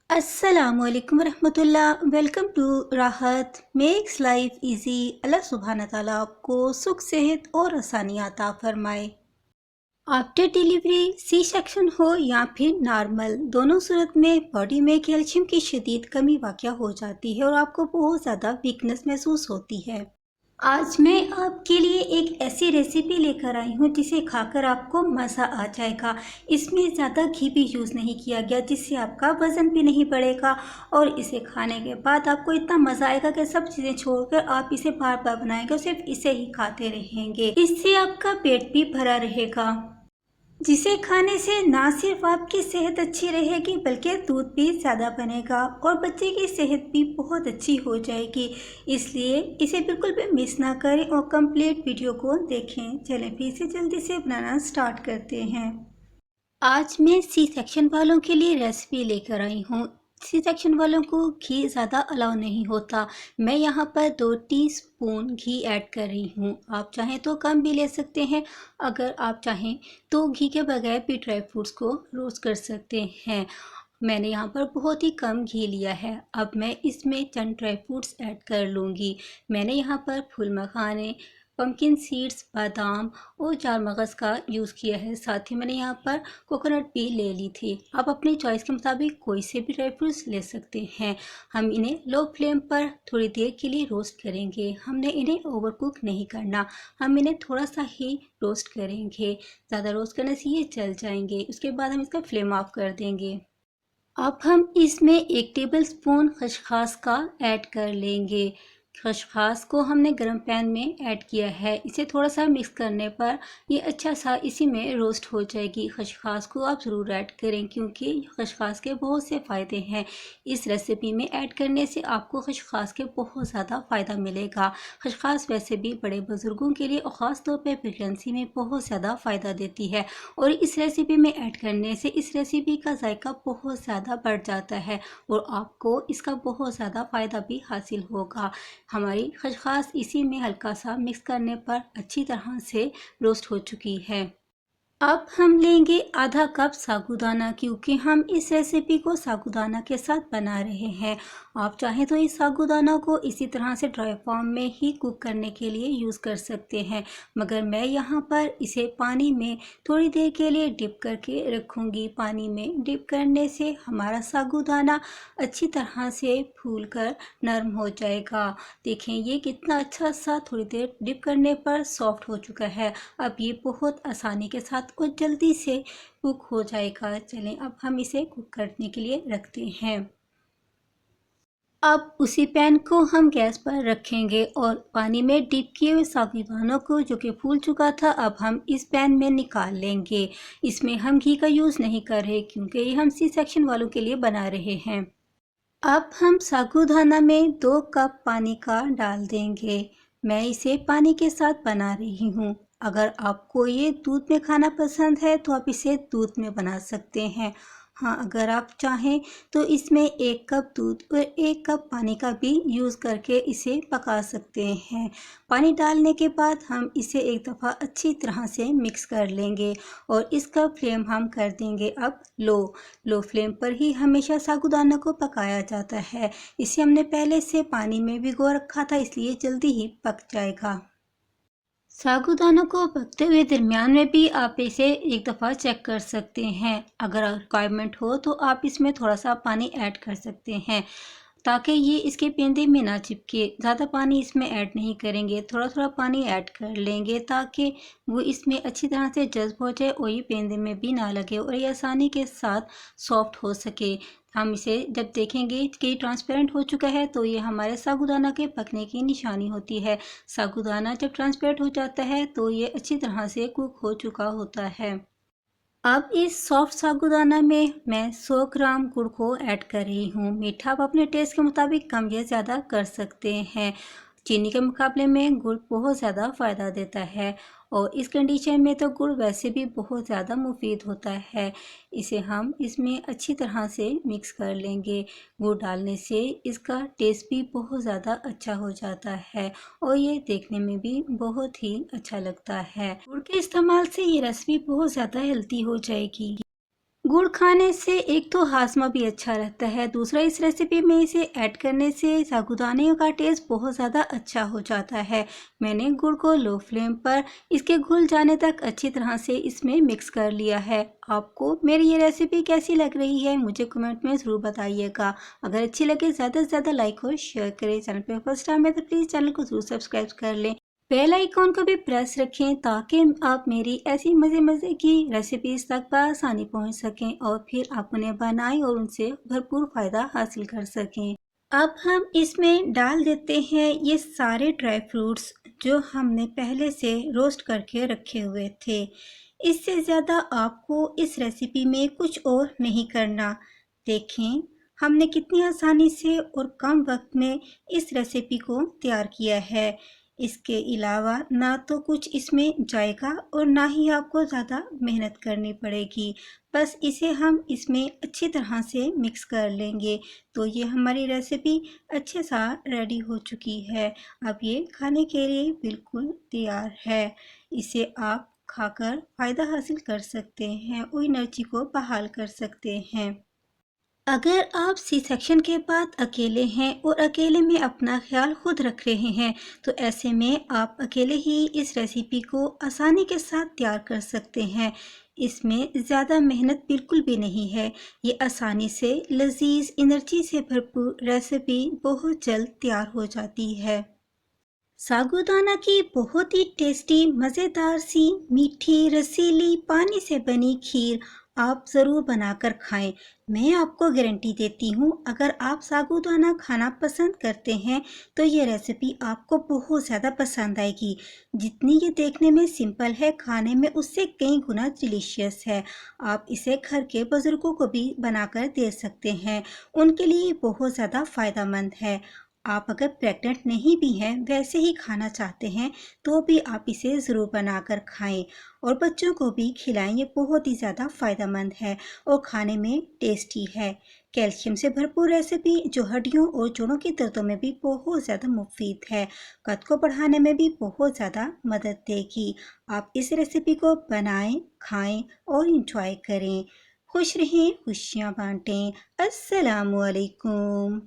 अस्सलामुअलैकुम रहमतुल्लाह। Welcome to राहत मेक्स लाइफ इजी। अल्लाह सुब्हान ताला आपको सुख सेहत और आसानी अता फरमाए। आफ्टर डिलीवरी सी सेक्शन हो या फिर नॉर्मल, दोनों सूरत में बॉडी में कैल्शियम की शदीद कमी वाक़या हो जाती है और आपको बहुत ज़्यादा वीकनेस महसूस होती है। आज मैं आपके लिए एक ऐसी रेसिपी लेकर आई हूँ जिसे खाकर आपको मज़ा आ जाएगा। इसमें ज़्यादा घी भी यूज़ नहीं किया गया, जिससे आपका वज़न भी नहीं बढ़ेगा और इसे खाने के बाद आपको इतना मज़ा आएगा कि सब चीज़ें छोड़कर आप इसे बार बार बनाएंगे और सिर्फ इसे ही खाते रहेंगे। इससे आपका पेट भी भरा रहेगा, जिसे खाने से ना सिर्फ आपकी सेहत अच्छी रहेगी बल्कि दूध भी ज़्यादा बनेगा और बच्चे की सेहत भी बहुत अच्छी हो जाएगी। इसलिए इसे बिल्कुल भी मिस ना करें और कंप्लीट वीडियो को देखें। चलें फिर से जल्दी से बनाना स्टार्ट करते हैं। आज मैं सी सेक्शन वालों के लिए रेसिपी लेकर आई हूँ। सी सेक्शन वालों को घी ज़्यादा अलाउ नहीं होता। मैं यहाँ पर 2 टीस्पून घी ऐड कर रही हूँ। आप चाहें तो कम भी ले सकते हैं। अगर आप चाहें तो घी के बगैर भी ड्राई फ्रूट्स को रोस्ट कर सकते हैं। मैंने यहाँ पर बहुत ही कम घी लिया है। अब मैं इसमें चंद ड्राई फ्रूट्स ऐड कर लूँगी। मैंने यहाँ पर फूल मखाने, पम्पकिन सीड्स, बादाम और चार मगज़ का यूज़ किया है। साथ ही मैंने यहाँ पर कोकोनट भी ले ली थी। आप अपनी चॉइस के मुताबिक कोई से भी ड्राई फ्रूट्स ले सकते हैं। हम इन्हें लो फ्लेम पर थोड़ी देर के लिए रोस्ट करेंगे। हमने इन्हें ओवर कुक नहीं करना, हम इन्हें थोड़ा सा ही रोस्ट करेंगे। ज़्यादा रोस्ट करने से ये जल जाएंगे। उसके बाद हम इसका फ्लेम ऑफ कर देंगे। अब हम इसमें 1 टेबलस्पून खसखस का ऐड कर लेंगे। खसखस को हमने गरम पैन में ऐड किया है। इसे थोड़ा सा मिक्स करने पर ये अच्छा सा इसी में रोस्ट हो जाएगी। खसखस को आप ज़रूर ऐड करें क्योंकि खसखस के बहुत से फ़ायदे हैं। इस रेसिपी में ऐड करने से आपको खसखस के बहुत ज़्यादा फ़ायदा मिलेगा। खसखस वैसे भी बड़े बुज़ुर्गों के लिए और ख़ास तौर पर प्रेगनेंसी में बहुत ज़्यादा फ़ायदा देती है और इस रेसिपी में ऐड करने से इस रेसिपी का जायका बहुत ज़्यादा बढ़ जाता है और आपको इसका बहुत ज़्यादा फ़ायदा भी हासिल होगा। हमारी खसखस इसी में हल्का सा मिक्स करने पर अच्छी तरह से रोस्ट हो चुकी है। अब हम लेंगे आधा कप साबूदाना, क्योंकि हम इस रेसिपी को साबूदाना के साथ बना रहे हैं। आप चाहें तो इस साबूदाना को इसी तरह से ड्राई फॉर्म में ही कुक करने के लिए यूज़ कर सकते हैं, मगर मैं यहाँ पर इसे पानी में थोड़ी देर के लिए डिप करके रखूँगी। पानी में डिप करने से हमारा साबूदाना अच्छी तरह से फूलकर नरम हो जाएगा। देखें ये कितना अच्छा सा थोड़ी देर डिप करने पर सॉफ्ट हो चुका है। अब ये बहुत आसानी के साथ और जल्दी से कुक हो जाएगा। चलें अब हम इसे कुक करने के लिए रखते हैं। अब उसी पैन को हम गैस पर रखेंगे और पानी में डिप किए हुए साबूदानों को, जो कि फूल चुका था, अब हम इस पैन में निकाल लेंगे। इसमें हम घी का यूज़ नहीं कर रहे क्योंकि ये हम सी सेक्शन वालों के लिए बना रहे हैं। अब हम साबूदाना में 2 कप पानी का डाल देंगे। मैं इसे पानी के साथ बना रही हूँ। अगर आपको ये दूध में खाना पसंद है तो आप इसे दूध में बना सकते हैं। हाँ, अगर आप चाहें तो इसमें 1 कप दूध और 1 कप पानी का भी यूज़ करके इसे पका सकते हैं। पानी डालने के बाद हम इसे एक दफ़ा अच्छी तरह से मिक्स कर लेंगे और इसका फ्लेम हम कर देंगे अब लो फ्लेम पर ही हमेशा साबूदाना को पकाया जाता है। इसे हमने पहले से पानी में भिगो रखा था, इसलिए जल्दी ही पक जाएगा। साबूदाना को पकते हुए दरमियान में भी आप इसे एक दफ़ा चेक कर सकते हैं। अगर रिक्वायरमेंट हो तो आप इसमें थोड़ा सा पानी ऐड कर सकते हैं ताकि ये इसके पेंदे में ना चिपके। ज़्यादा पानी इसमें ऐड नहीं करेंगे, थोड़ा थोड़ा पानी ऐड कर लेंगे ताकि वो इसमें अच्छी तरह से जज्ब हो जाए और ये पेंदे में भी ना लगे और ये आसानी के साथ सॉफ्ट हो सके। हम इसे जब देखेंगे कि ट्रांसपेरेंट हो चुका है तो ये हमारे साबूदाना के पकने की निशानी होती है। साबूदाना जब ट्रांसपेरेंट हो जाता है तो ये अच्छी तरह से कुक हो चुका होता है। अब इस सॉफ्ट साबूदाना में मैं 100 ग्राम गुड़ को ऐड कर रही हूँ। मीठा आप अपने टेस्ट के मुताबिक कम या ज़्यादा कर सकते हैं। चीनी के मुकाबले में गुड़ बहुत ज़्यादा फ़ायदा देता है और इस कंडीशन में तो गुड़ वैसे भी बहुत ज़्यादा मुफीद होता है। इसे हम इसमें अच्छी तरह से मिक्स कर लेंगे। गुड़ डालने से इसका टेस्ट भी बहुत ज़्यादा अच्छा हो जाता है और ये देखने में भी बहुत ही अच्छा लगता है। गुड़ के इस्तेमाल से ये रेसिपी बहुत ज़्यादा हेल्दी हो जाएगी। गुड़ खाने से एक तो हाजमा भी अच्छा रहता है, दूसरा इस रेसिपी में इसे ऐड करने से साबूदाने का टेस्ट बहुत ज़्यादा अच्छा हो जाता है। मैंने गुड़ को लो फ्लेम पर इसके घुल जाने तक अच्छी तरह से इसमें मिक्स कर लिया है। आपको मेरी ये रेसिपी कैसी लग रही है मुझे कमेंट में ज़रूर बताइएगा। अगर अच्छी लगे ज़्यादा से ज़्यादा लाइक और शेयर करें। चैनल पर फर्स्ट टाइम है तो प्लीज़ चैनल को ज़रूर सब्सक्राइब कर लें। बेल आइकॉन को भी प्रेस रखें ताकि आप मेरी ऐसी मज़े मज़े की रेसिपीज़ तक आसानी पहुंच सकें और फिर आप उन्हें बनाएं और उनसे भरपूर फ़ायदा हासिल कर सकें। अब हम इसमें डाल देते हैं ये सारे ड्राई फ्रूट्स जो हमने पहले से रोस्ट करके रखे हुए थे। इससे ज़्यादा आपको इस रेसिपी में कुछ और नहीं करना। देखें हमने कितनी आसानी से और कम वक्त में इस रेसिपी को तैयार किया है। इसके अलावा ना तो कुछ इसमें जाएगा और ना ही आपको ज़्यादा मेहनत करनी पड़ेगी। बस इसे हम इसमें अच्छी तरह से मिक्स कर लेंगे तो ये हमारी रेसिपी अच्छे सा रेडी हो चुकी है। अब ये खाने के लिए बिल्कुल तैयार है। इसे आप खाकर फ़ायदा हासिल कर सकते हैं और एनर्जी को बहाल कर सकते हैं। अगर आप सी सेक्शन के बाद अकेले हैं और अकेले में अपना ख्याल खुद रख रहे हैं तो ऐसे में आप अकेले ही इस रेसिपी को आसानी के साथ तैयार कर सकते हैं। इसमें ज़्यादा मेहनत बिल्कुल भी नहीं है। ये आसानी से लजीज एनर्जी से भरपूर रेसिपी बहुत जल्द तैयार हो जाती है। साबूदाना की बहुत ही टेस्टी मज़ेदार सी मीठी रसीली पानी से बनी खीर आप ज़रूर बनाकर खाएं। मैं आपको गारंटी देती हूँ अगर आप साबूदाना खाना पसंद करते हैं तो ये रेसिपी आपको बहुत ज़्यादा पसंद आएगी। जितनी ये देखने में सिंपल है खाने में उससे कई गुना डिलीशियस है। आप इसे घर के बुज़ुर्गों को भी बनाकर दे सकते हैं, उनके लिए बहुत ज़्यादा फ़ायदेमंद है। आप अगर प्रेग्नेंट नहीं भी हैं वैसे ही खाना चाहते हैं तो भी आप इसे ज़रूर बनाकर खाएं और बच्चों को भी खिलाएं। ये बहुत ही ज़्यादा फ़ायदेमंद है और खाने में टेस्टी है। कैल्शियम से भरपूर रेसिपी जो हड्डियों और जोड़ों की दर्दों में भी बहुत ज़्यादा मुफीद है। कद को बढ़ाने में भी बहुत ज़्यादा मदद देगी। आप इस रेसिपी को बनाएं, खाएं और इंजॉय करें। खुश रहें, खुशियाँ बांटें। अस्सलामुअलैकुम।